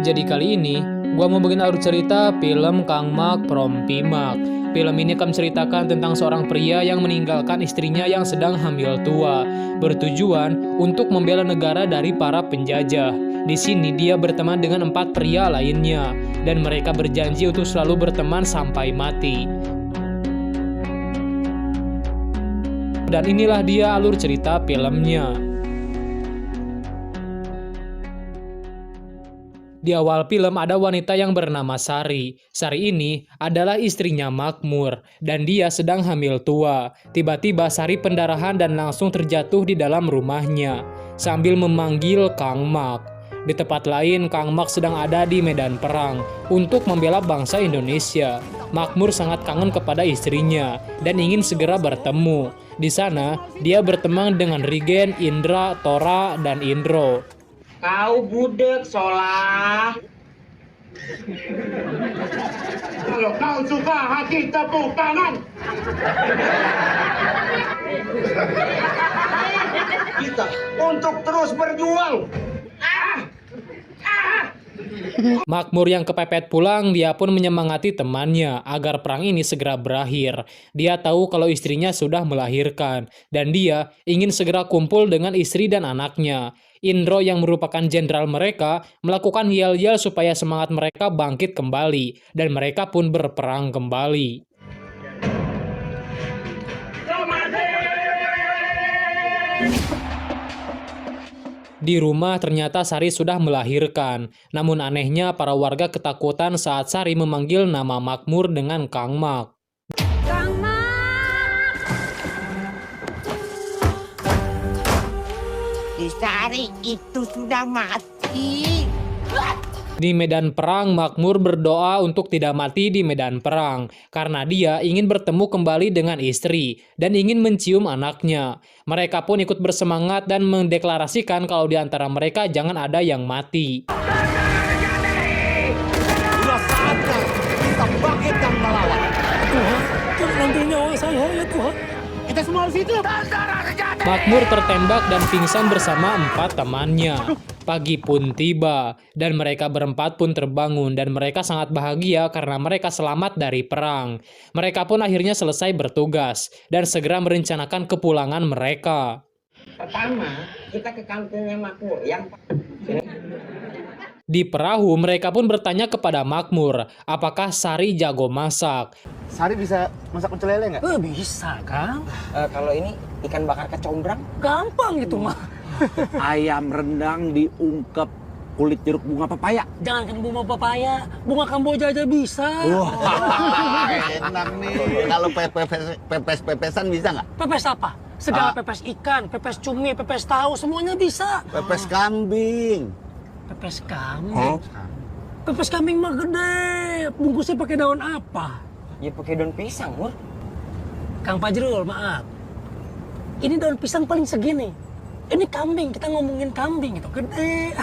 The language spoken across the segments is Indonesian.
Jadi kali ini, gua mau bikin alur cerita film Kang Mak from Pimak. Film ini akan menceritakan tentang seorang pria yang meninggalkan istrinya yang sedang hamil tua, bertujuan untuk membela negara dari para penjajah. Di sini dia berteman dengan 4 pria lainnya, dan mereka berjanji untuk selalu berteman sampai mati. Dan inilah dia alur cerita filmnya. Di awal film ada wanita yang bernama Sari. Sari ini adalah istrinya Makmur, dan dia sedang hamil tua. Tiba-tiba Sari pendarahan dan langsung terjatuh di dalam rumahnya, sambil memanggil Kang Mak. Di tempat lain, Kang Mak sedang ada di medan perang untuk membela bangsa Indonesia. Makmur sangat kangen kepada istrinya dan ingin segera bertemu. Di sana, dia berteman dengan Rigen, Indra, Tora, dan Indro. Kau budek, Solah. Kalau kau suka hati tepuk tangan. Kita untuk terus berjuang. Makmur yang kepepet pulang, dia pun menyemangati temannya agar perang ini segera berakhir. Dia tahu kalau istrinya sudah melahirkan, dan dia ingin segera kumpul dengan istri dan anaknya. Indro yang merupakan jenderal mereka melakukan yel-yel supaya semangat mereka bangkit kembali, dan mereka pun berperang kembali. Di rumah ternyata Sari sudah melahirkan. Namun anehnya para warga ketakutan saat Sari memanggil nama Makmur dengan Kang Mak. Kang Mak! Sari itu sudah mati. Di medan perang, Makmur berdoa untuk tidak mati di medan perang karena dia ingin bertemu kembali dengan istri dan ingin mencium anaknya. Mereka pun ikut bersemangat dan mendeklarasikan kalau di antara mereka jangan ada yang mati. Sudah saatnya kita bangkit dan melawan. Tuhan, jangan ambil nyawa saya ya Tuhan. Kita semua di situ. Makmur tertembak dan pingsan bersama 4 temannya. Pagi pun tiba, dan mereka berempat pun terbangun, dan mereka sangat bahagia karena mereka selamat dari perang. Mereka pun akhirnya selesai bertugas, dan segera merencanakan kepulangan mereka. Pertama, kita ke kampungnya Makmur yang Di perahu, mereka pun bertanya kepada Makmur, apakah Sari jago masak. Sari bisa masak pecel lele nggak? Bisa Kang, kalau ini ikan bakar kecombrang. gampang gitu mah. Ayam rendang diungkep kulit jeruk bunga pepaya. Jangan kan bunga papaya, bunga kamboja aja bisa. Wah, enak nih. Kalau pepes-pepesan bisa nggak? Pepes apa? Segala pepes ikan, pepes cumi, pepes tahu, semuanya bisa. Pepes kambing. Pepes kambing. Pepes kambing mah gede. Bungkusnya pakai daun apa? Ya pakai daun pisang, Mur. Kang Fajrul, maaf. Ini daun pisang paling segini. Ini kambing, kita ngomongin kambing itu gede.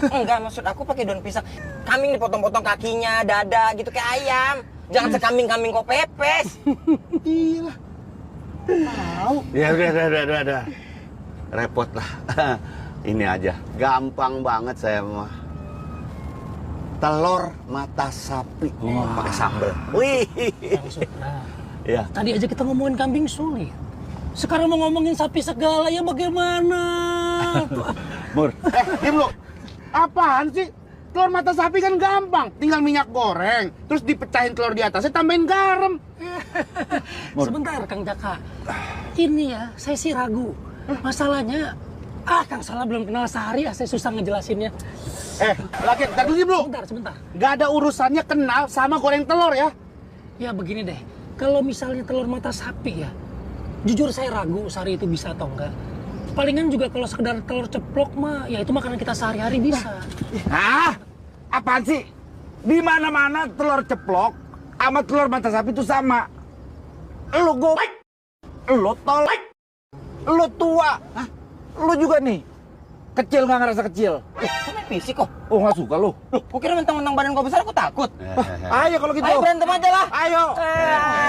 Enggak, maksud aku pakai daun pisang. Kambing dipotong-potong kakinya, dada gitu kayak ayam. Jangan sekambing-kambing kok pepes. Gila. Tahu. Ya udah. Repot lah. Ini aja, gampang banget saya mah. Telur mata sapi pakai sambal. Wih. Nah, Ya. tadi aja kita ngomongin kambing sulit. Sekarang mau ngomongin sapi segala ya bagaimana? Mur. Diam lu. Apaan sih? Telur mata sapi kan gampang. Tinggal minyak goreng. Terus dipecahin telur di atasnya, tambahin garam. Sebentar Kang Jaka. Ini ya, saya sih ragu. Masalahnya, Kang Salah belum kenal Sari, saya susah ngejelasinnya. Lagi, ntar dulu Dim, lu. Sebentar. Gak ada urusannya kenal sama goreng telur ya. Ya begini deh, kalau misalnya telur mata sapi ya, jujur saya ragu Sari itu bisa atau enggak. Palingan juga kalau sekedar telur ceplok mah, ya itu makanan kita sehari-hari bisa. Hah? Apaan sih? Di mana-mana telur ceplok sama telur mata sapi itu sama. Lu lu tolek. Lu tua. Lu juga nih. Kecil nggak ngerasa kecil. Kok main fisik kok? Oh nggak suka lu? Loh, gua kira mentang-mentang badan gua besar aku takut. Ayo kalau gitu. Ayo berantem aja lah. Ayo.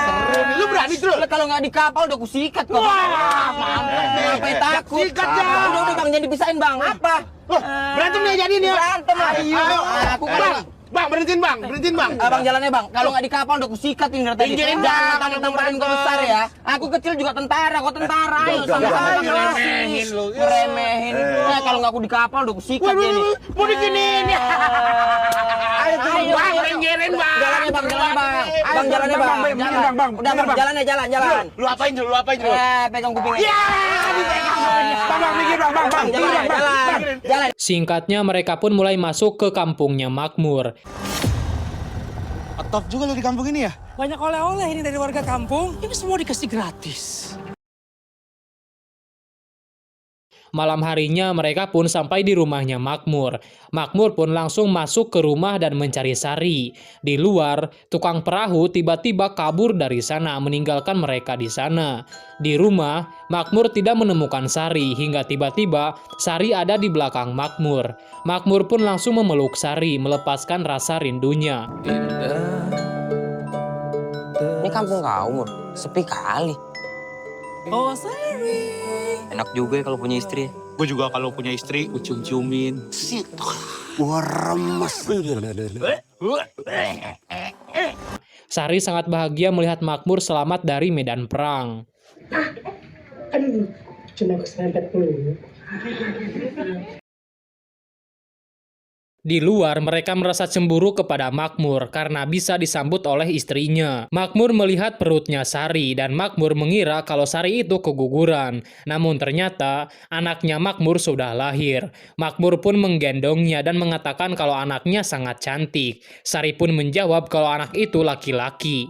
Seru nih, lu berani tuh. Lah, kalau nggak di kapal udah kusikat kok. Ngapain takut? Sikat ya. Udah bang, jangan dipisahin bang. Apa? Loh, berantem nih jadi nih. Berantem lah. Ayo. Aku kan. Bang, berhentiin bang, berhentiin bang. Abang jalannya bang, kalau nggak di kapal udah kusikat ini dari tadi. Pinggirin, Jangan Bang. mentang-mentang badan gua besar ya. Aku kecil juga tentara, kok tentara. Ayo sama-sama ngeremehin lu. Ngeremehin. Nah, kalau nggak aku di kapal udah kusikat dia nih. Mau diginiin ya. Ayo tuh Ayo, Bang, ayo. pinggirin bang. Jalannya bang, jalannya bang. Bang jalannya bang. Bang, Jalan. bang. Udah bang, jalannya jalan. Lu apain dulu, lu apain dulu. Pegang kupingnya. Ya, dipegang kupingnya. Bang, minggir bang. Jalan. Singkatnya mereka pun mulai masuk ke kampungnya Makmur. Top juga lo di kampung ini ya? Banyak oleh-oleh ini dari warga kampung. Ini semua dikasih gratis. Malam harinya mereka pun sampai di rumahnya Makmur. Makmur pun langsung masuk ke rumah dan mencari Sari. Di luar, tukang perahu tiba-tiba kabur dari sana meninggalkan mereka di sana. Di rumah, Makmur tidak menemukan Sari hingga tiba-tiba Sari ada di belakang Makmur. Makmur pun langsung memeluk Sari melepaskan rasa rindunya. Ini kampung kau, Mur. Sepi kali. Oh, Sari. Enak juga ya kalau punya istri. Gue juga kalau punya istri, gue cium-ciumin. Sari sangat bahagia melihat Makmur selamat dari medan perang. Di luar, mereka merasa cemburu kepada Makmur karena bisa disambut oleh istrinya. Makmur melihat perutnya Sari dan Makmur mengira kalau Sari itu keguguran. Namun ternyata anaknya Makmur sudah lahir. Makmur pun menggendongnya dan mengatakan kalau anaknya sangat cantik. Sari pun menjawab kalau anak itu laki-laki.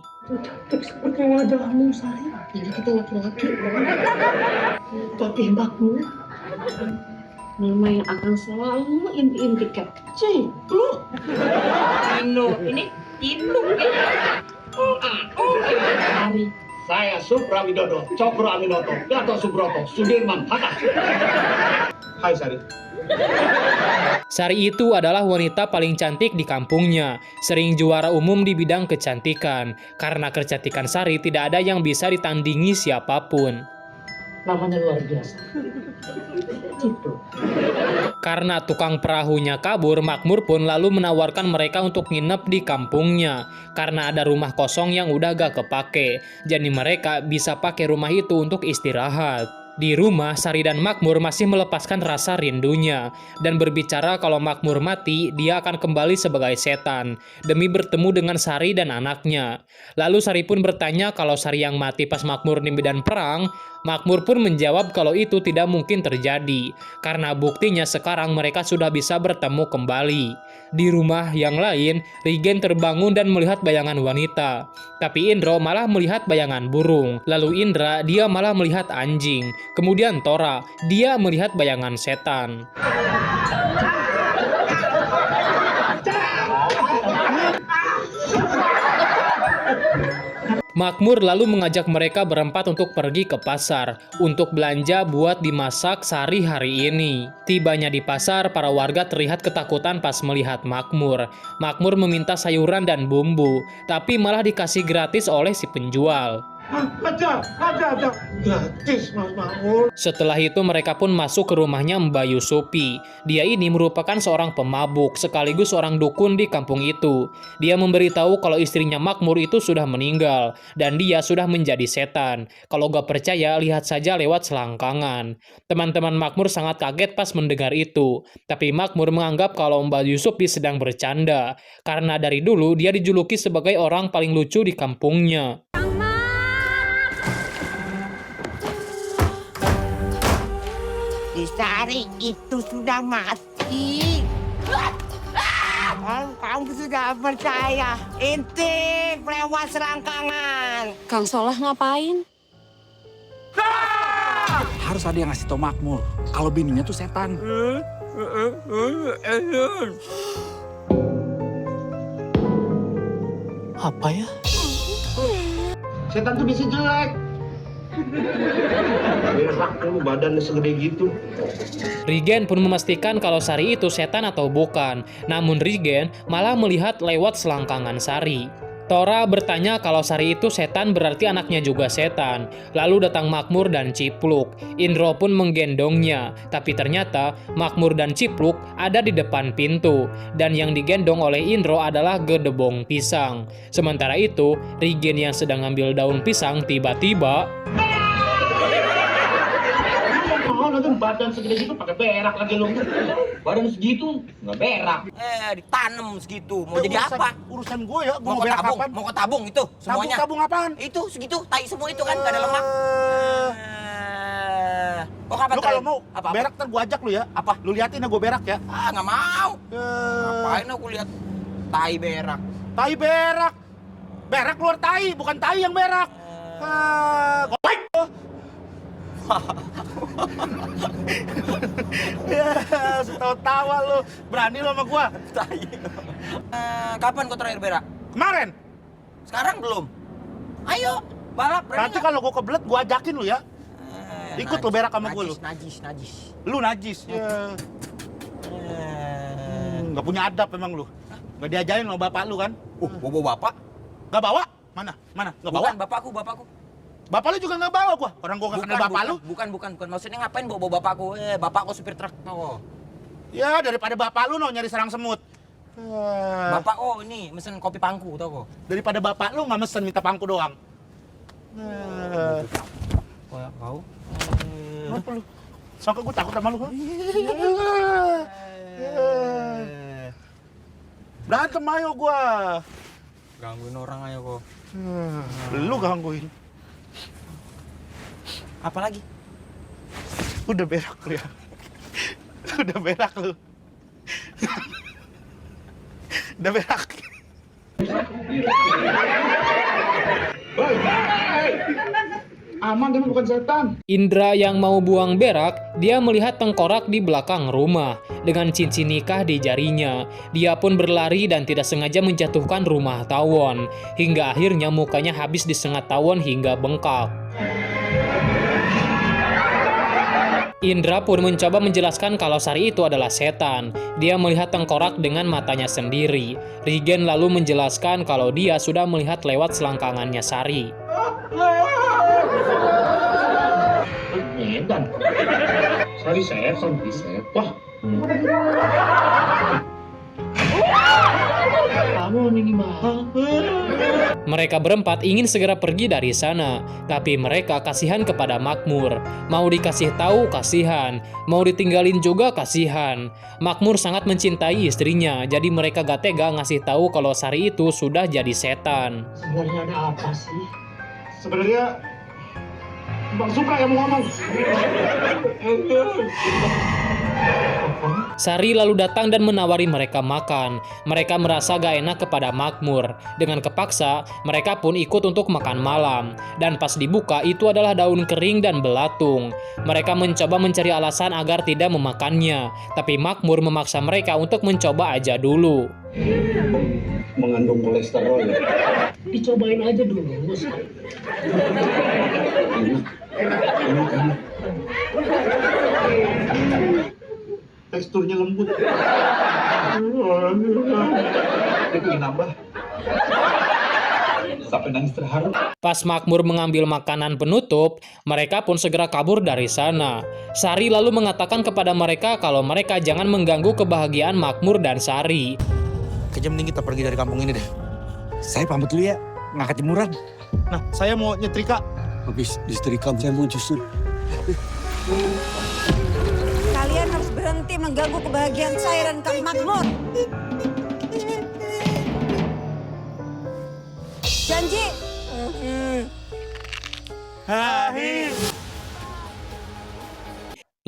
Seperti wajahmu, Sari. Jadi kita laki-laki. Tapi Makmur, nama yang akan selalu inti-intikan. Cipluk. Ini cipluk. Sari. Saya Supra Widodo, Cokro Aminoto, Gatot Subroto, Sudirman Hatta. Hai Sari. Sari itu adalah wanita paling cantik di kampungnya, sering juara umum di bidang kecantikan. Karena kecantikan Sari tidak ada yang bisa ditandingi siapapun. Namanya luar biasa. Cipluk. Karena tukang perahunya kabur, Makmur pun lalu menawarkan mereka untuk nginep di kampungnya. Karena ada rumah kosong yang udah gak kepake, jadi mereka bisa pakai rumah itu untuk istirahat. Di rumah, Sari dan Makmur masih melepaskan rasa rindunya dan berbicara kalau Makmur mati, dia akan kembali sebagai setan demi bertemu dengan Sari dan anaknya. Lalu Sari pun bertanya kalau Sari yang mati pas Makmur di medan perang. Makmur pun menjawab kalau itu tidak mungkin terjadi karena buktinya sekarang mereka sudah bisa bertemu kembali. Di rumah yang lain, Rigen terbangun dan melihat bayangan wanita. Tapi Indro malah melihat bayangan burung. Lalu Indra, dia malah melihat anjing. Kemudian Tora, dia melihat bayangan setan. Makmur lalu mengajak mereka berempat untuk pergi ke pasar untuk belanja buat dimasak Sari hari ini. Tibanya di pasar, para warga terlihat ketakutan pas melihat Makmur. Makmur meminta sayuran dan bumbu, tapi malah dikasih gratis oleh si penjual. Ada. Gratis Mas Makmur. Setelah itu mereka pun masuk ke rumahnya Mbak Yusupi. Dia ini merupakan seorang pemabuk sekaligus seorang dukun di kampung itu. Dia memberitahu kalau istrinya Makmur itu sudah meninggal dan dia sudah menjadi setan. Kalau gak percaya, lihat saja lewat selangkangan. Teman-teman Makmur sangat kaget pas mendengar itu. Tapi Makmur menganggap kalau Mbak Yusupi sedang bercanda karena dari dulu dia dijuluki sebagai orang paling lucu di kampungnya. Sari itu sudah mati. Kamu sudah percaya. Intip lewat selangkangan. Kang Solah ngapain? Harus ada yang ngasih tau Makmur kalau bininya tuh setan. Apa ya? Setan tuh bisa jelek. Berak lu badannya segede gitu. Rigen pun memastikan kalau Sari itu setan atau bukan. Namun Rigen malah melihat lewat selangkangan Sari. Tora bertanya kalau Sari itu setan berarti anaknya juga setan. Lalu datang Makmur dan Cipluk. Indro pun menggendongnya. Tapi ternyata Makmur dan Cipluk ada di depan pintu. Dan yang digendong oleh Indro adalah gedebong pisang. Sementara itu, Rigen yang sedang ngambil daun pisang tiba-tiba... Oh, nanti badan segede gitu pakai berak lagi lu. Badan segitu nggak berak. Ditanam segitu. Mau jadi apa? Urusan gue ya, gue Mau mau ke berak tabung, kapan? mau ke tabung itu semuanya. Tabung apaan? Itu segitu, tai semua itu kan, gak ada lemak. Oh, kapan Lu kalau terakhir? mau Apa? berak ntar gue ajak lu ya. Apa? Lu liatin ya gue berak ya. Ah, nggak mau. Ngapain aku lihat tai berak? Tai berak. Berak keluar tai, bukan tai yang berak. Gopek. Ya, tawa-tawa lu. Berani lu sama gua. Tai. Kapan kau terakhir berak? Kemarin. Sekarang belum. Ayo, balap. berani Nanti nggak? kalau gua kebelet gua ajakin lu ya. Ikut lu berak sama gua lu. Najis. Lu najis. Ya. Nggak punya adab emang lu. Nggak diajarin sama bapak lu kan? Bobo bapak? Nggak bawa? Mana? Nggak bawa? Bukan, bapakku. Bapak lu juga nggak bawa gua. Orang gua nggak kenal bapak lu. Bukan. Maksudnya ngapain bawa bapakku? Bapakku supir truk. Oh. Ya daripada bapak lu no nyari sarang semut. Bapak ini mesen kopi pangku tau kok. Daripada bapak lu nggak mesen minta pangku doang. Kayak kau. Kenapa lu? Sangka gua takut sama lu. Berantem ayo gua. Gangguin orang ayo kok. Lu gangguin. Apalagi? Udah berak lu ya. Udah berak lu. Udah berak. Aman, dia bukan setan. Indra yang mau buang berak, dia melihat tengkorak di belakang rumah dengan cincin nikah di jarinya. Dia pun berlari dan tidak sengaja menjatuhkan rumah tawon. Hingga akhirnya mukanya habis disengat tawon hingga bengkak. Indra pun mencoba menjelaskan kalau Sari itu adalah setan. Dia melihat tengkorak dengan matanya sendiri. Rigen lalu menjelaskan kalau dia sudah melihat lewat selangkangannya Sari. Medan. Sari setan, wah. Kamu ini mah. Mereka berempat ingin segera pergi dari sana, tapi mereka kasihan kepada Makmur. Mau dikasih tahu kasihan, mau ditinggalin juga kasihan. Makmur sangat mencintai istrinya, jadi mereka gak tega ngasih tahu kalau Sari itu sudah jadi setan. Sebenarnya ada apa sih? Sebenarnya Bang Supra yang mau ngomong. Sari lalu datang dan menawari mereka makan. Mereka merasa gak enak kepada Makmur. Dengan kepaksa, mereka pun ikut untuk makan malam. Dan pas dibuka, itu adalah daun kering dan belatung. Mereka mencoba mencari alasan agar tidak memakannya. Tapi Makmur memaksa mereka untuk mencoba aja dulu. Mengandung kolesterol ya. Dicobain aja dulu, Mus. Teksturnya lembut. Dia pengen nambah. Sampai nangis terharu. Pas Makmur mengambil makanan penutup, mereka pun segera kabur dari sana. Sari lalu mengatakan kepada mereka kalau mereka jangan mengganggu kebahagiaan Makmur dan Sari. Kayaknya mending kita pergi dari kampung ini deh. Saya pamit dulu ya, ngangkat jemuran. Nah, saya mau nyetrika. Habis disetrika saya mau justru. Kalian harus berhenti mengganggu kebahagiaan saya dan Kang Makmur. Janji.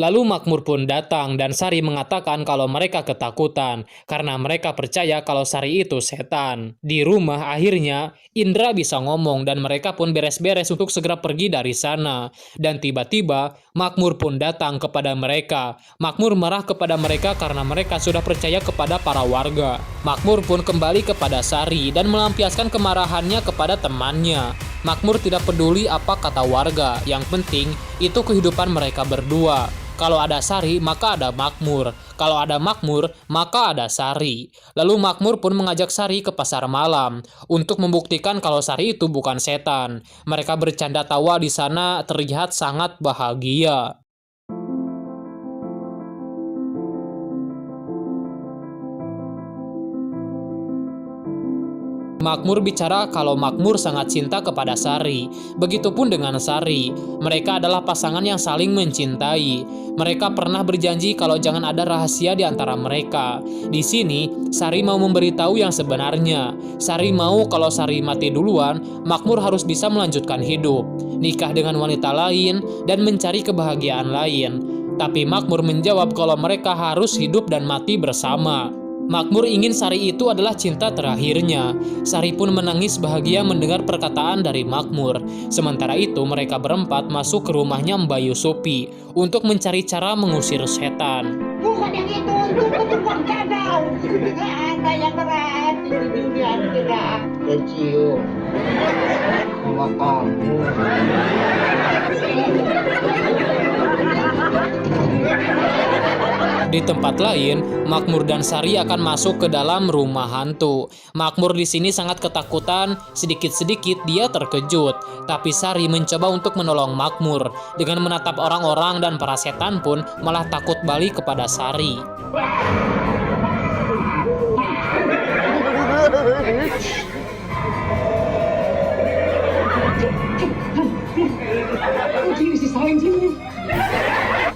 Lalu Makmur pun datang dan Sari mengatakan kalau mereka ketakutan karena mereka percaya kalau Sari itu setan. Di rumah akhirnya Indra bisa ngomong dan mereka pun beres-beres untuk segera pergi dari sana. Dan tiba-tiba Makmur pun datang kepada mereka. Makmur marah kepada mereka karena mereka sudah percaya kepada para warga. Makmur pun kembali kepada Sari dan melampiaskan kemarahannya kepada temannya. Makmur tidak peduli apa kata warga, yang penting itu kehidupan mereka berdua. Kalau ada Sari, maka ada Makmur. Kalau ada Makmur, maka ada Sari. Lalu Makmur pun mengajak Sari ke pasar malam untuk membuktikan kalau Sari itu bukan setan. Mereka bercanda tawa di sana terlihat sangat bahagia. Makmur bicara kalau Makmur sangat cinta kepada Sari. Begitupun dengan Sari. Mereka adalah pasangan yang saling mencintai. Mereka pernah berjanji kalau jangan ada rahasia di antara mereka. Di sini, Sari mau memberitahu yang sebenarnya. Sari mau kalau Sari mati duluan, Makmur harus bisa melanjutkan hidup, nikah dengan wanita lain, dan mencari kebahagiaan lain. Tapi Makmur menjawab kalau mereka harus hidup dan mati bersama. Makmur ingin Sari itu adalah cinta terakhirnya. Sari pun menangis bahagia mendengar perkataan dari Makmur. Sementara itu mereka berempat masuk ke rumahnya Mbak Yusupi untuk mencari cara mengusir setan. Bukan yang itu, untuk berbuat gadau. Ada yang keren di dunia kita. Kecium sama kamu. Di tempat lain, Makmur dan Sari akan masuk ke dalam rumah hantu. Makmur di sini sangat ketakutan, sedikit-sedikit dia terkejut. Tapi Sari mencoba untuk menolong Makmur. Dengan menatap orang-orang dan para setan pun malah takut balik kepada Sari.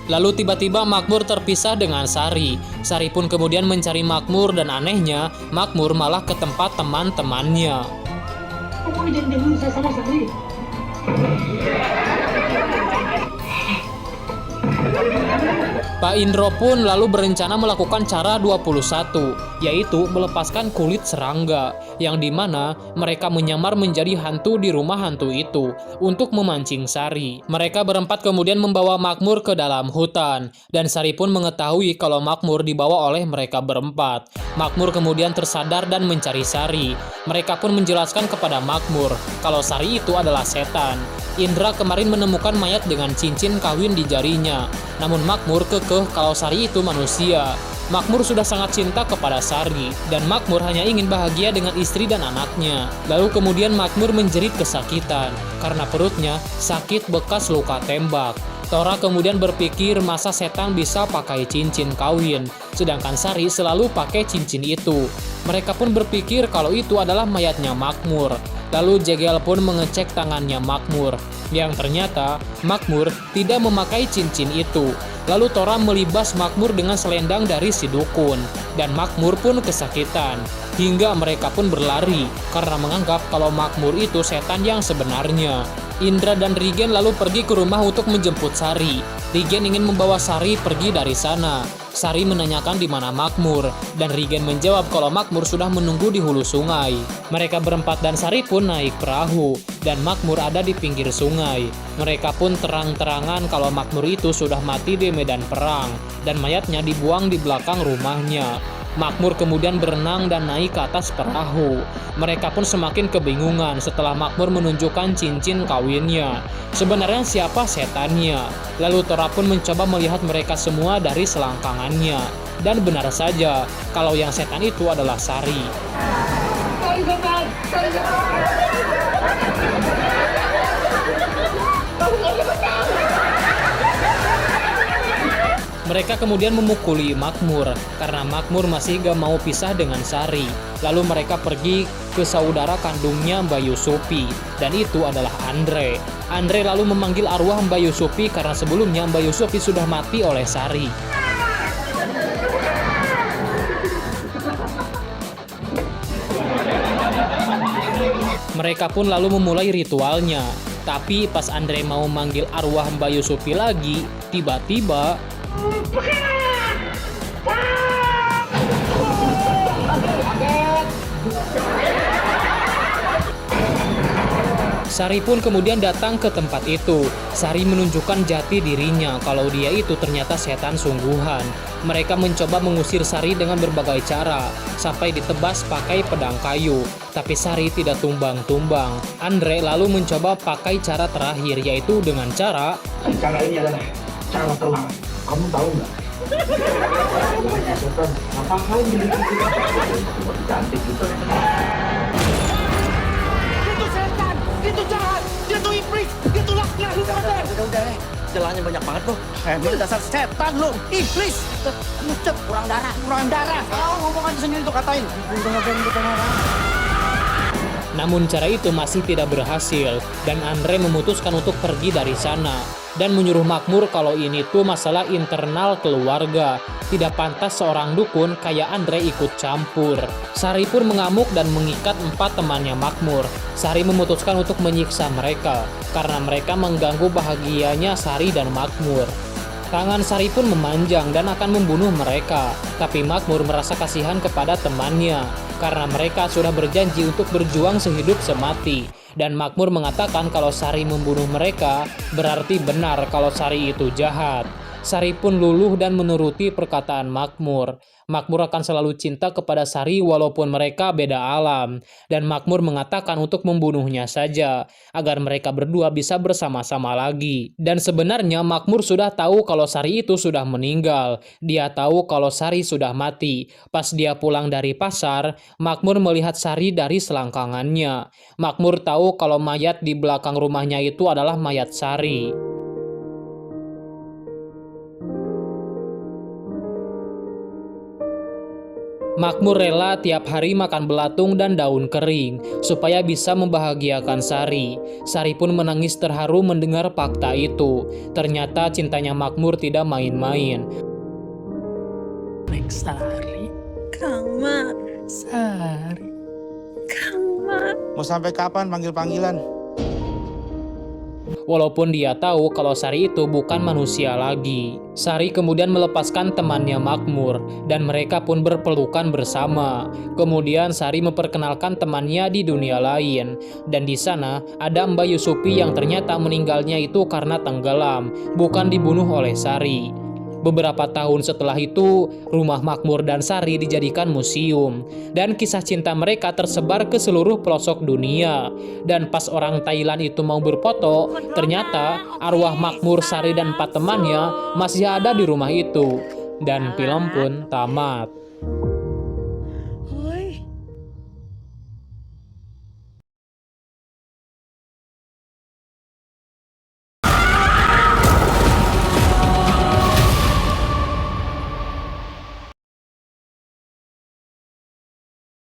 Lalu tiba-tiba Makmur terpisah dengan Sari. Sari pun kemudian mencari Makmur dan anehnya, Makmur malah ke tempat teman-temannya. Kamu jangan dulu saya sama Sari. Pak Indro pun lalu berencana melakukan cara 21, yaitu melepaskan kulit serangga, yang dimana mereka menyamar menjadi hantu di rumah hantu itu untuk memancing Sari. Mereka berempat kemudian membawa Makmur ke dalam hutan, dan Sari pun mengetahui kalau Makmur dibawa oleh mereka berempat. Makmur kemudian tersadar dan mencari Sari. Mereka pun menjelaskan kepada Makmur kalau Sari itu adalah setan. Indra kemarin menemukan mayat dengan cincin kawin di jarinya. Namun Makmur kekeh kalau Sari itu manusia. Makmur sudah sangat cinta kepada Sari, dan Makmur hanya ingin bahagia dengan istri dan anaknya. Lalu kemudian Makmur menjerit kesakitan, karena perutnya sakit bekas luka tembak. Tora kemudian berpikir masa setan bisa pakai cincin kawin, sedangkan Sari selalu pakai cincin itu. Mereka pun berpikir kalau itu adalah mayatnya Makmur. Lalu Jegel pun mengecek tangannya Makmur, yang ternyata Makmur tidak memakai cincin itu. Lalu Tora melibas Makmur dengan selendang dari si dukun, dan Makmur pun kesakitan, hingga mereka pun berlari karena menganggap kalau Makmur itu setan yang sebenarnya. Indra dan Rigen lalu pergi ke rumah untuk menjemput Sari. Rigen ingin membawa Sari pergi dari sana. Sari menanyakan di mana Makmur, dan Rigen menjawab kalau Makmur sudah menunggu di hulu sungai. Mereka berempat dan Sari pun naik perahu, dan Makmur ada di pinggir sungai. Mereka pun terang-terangan kalau Makmur itu sudah mati di medan perang, dan mayatnya dibuang di belakang rumahnya. Makmur kemudian berenang dan naik ke atas perahu. Mereka pun semakin kebingungan setelah Makmur menunjukkan cincin kawinnya. Sebenarnya siapa setannya? Lalu Tora pun mencoba melihat mereka semua dari selangkangannya. Dan benar saja, kalau yang setan itu adalah Sari. Mereka kemudian memukuli Makmur karena Makmur masih gak mau pisah dengan Sari. Lalu mereka pergi ke saudara kandungnya Mbak Yusupi, dan itu adalah Andre. Andre lalu memanggil arwah Mbak Yusupi karena sebelumnya Mbak Yusupi sudah mati oleh Sari. Mereka pun lalu memulai ritualnya. Tapi pas Andre mau manggil arwah Mbak Yusupi lagi, tiba-tiba Sari pun kemudian datang ke tempat itu. Sari menunjukkan jati dirinya kalau dia itu ternyata setan sungguhan. Mereka mencoba mengusir Sari dengan berbagai cara, sampai ditebas pakai pedang kayu. Tapi Sari tidak tumbang-tumbang. Andre lalu mencoba pakai cara terakhir, yaitu dengan cara Cara ini adalah cara terlarang. Kamu tahu nggak? Setan, apa hal yang cantik gitu? Itu setan, itu jahat, dia tuh iblis, dia tuh laknat. Udah, celahnya banyak banget loh. Emang dasar setan lu, iblis. Cep, kurang darah. Kurang darah. Ngomong aja sendiri tuh katain. Namun cara itu masih tidak berhasil dan Andre memutuskan untuk pergi dari sana dan menyuruh Makmur kalau ini tuh masalah internal keluarga. Tidak pantas seorang dukun kayak Andre ikut campur. Sari pun mengamuk dan mengikat 4 temannya Makmur. Sari memutuskan untuk menyiksa mereka karena mereka mengganggu bahagianya Sari dan Makmur. Tangan Sari pun memanjang dan akan membunuh mereka. Tapi Makmur merasa kasihan kepada temannya karena mereka sudah berjanji untuk berjuang sehidup semati. Dan Makmur mengatakan kalau Sari membunuh mereka berarti benar kalau Sari itu jahat. Sari pun luluh dan menuruti perkataan Makmur. Makmur akan selalu cinta kepada Sari walaupun mereka beda alam. Dan Makmur mengatakan untuk membunuhnya saja, agar mereka berdua bisa bersama-sama lagi. Dan sebenarnya Makmur sudah tahu kalau Sari itu sudah meninggal. Dia tahu kalau Sari sudah mati. Pas dia pulang dari pasar, Makmur melihat Sari dari selangkangannya. Makmur tahu kalau mayat di belakang rumahnya itu adalah mayat Sari. Makmur rela tiap hari makan belatung dan daun kering supaya bisa membahagiakan Sari. Sari pun menangis terharu mendengar fakta itu. Ternyata cintanya Makmur tidak main-main. Sari, Kang Mak, Sari. Kang Mak. Mau sampai kapan panggil-panggilan? Walaupun dia tahu kalau Sari itu bukan manusia lagi. Sari kemudian melepaskan temannya Makmur dan mereka pun berpelukan bersama. Kemudian Sari memperkenalkan temannya di dunia lain. Dan di sana ada Mbak Yusupi yang ternyata meninggalnya itu karena tenggelam, bukan dibunuh oleh Sari. Beberapa tahun setelah itu, rumah Makmur dan Sari dijadikan museum. Dan kisah cinta mereka tersebar ke seluruh pelosok dunia. Dan pas orang Thailand itu mau berfoto, ternyata arwah Makmur, Sari, dan 4 temannya masih ada di rumah itu. Dan film pun tamat.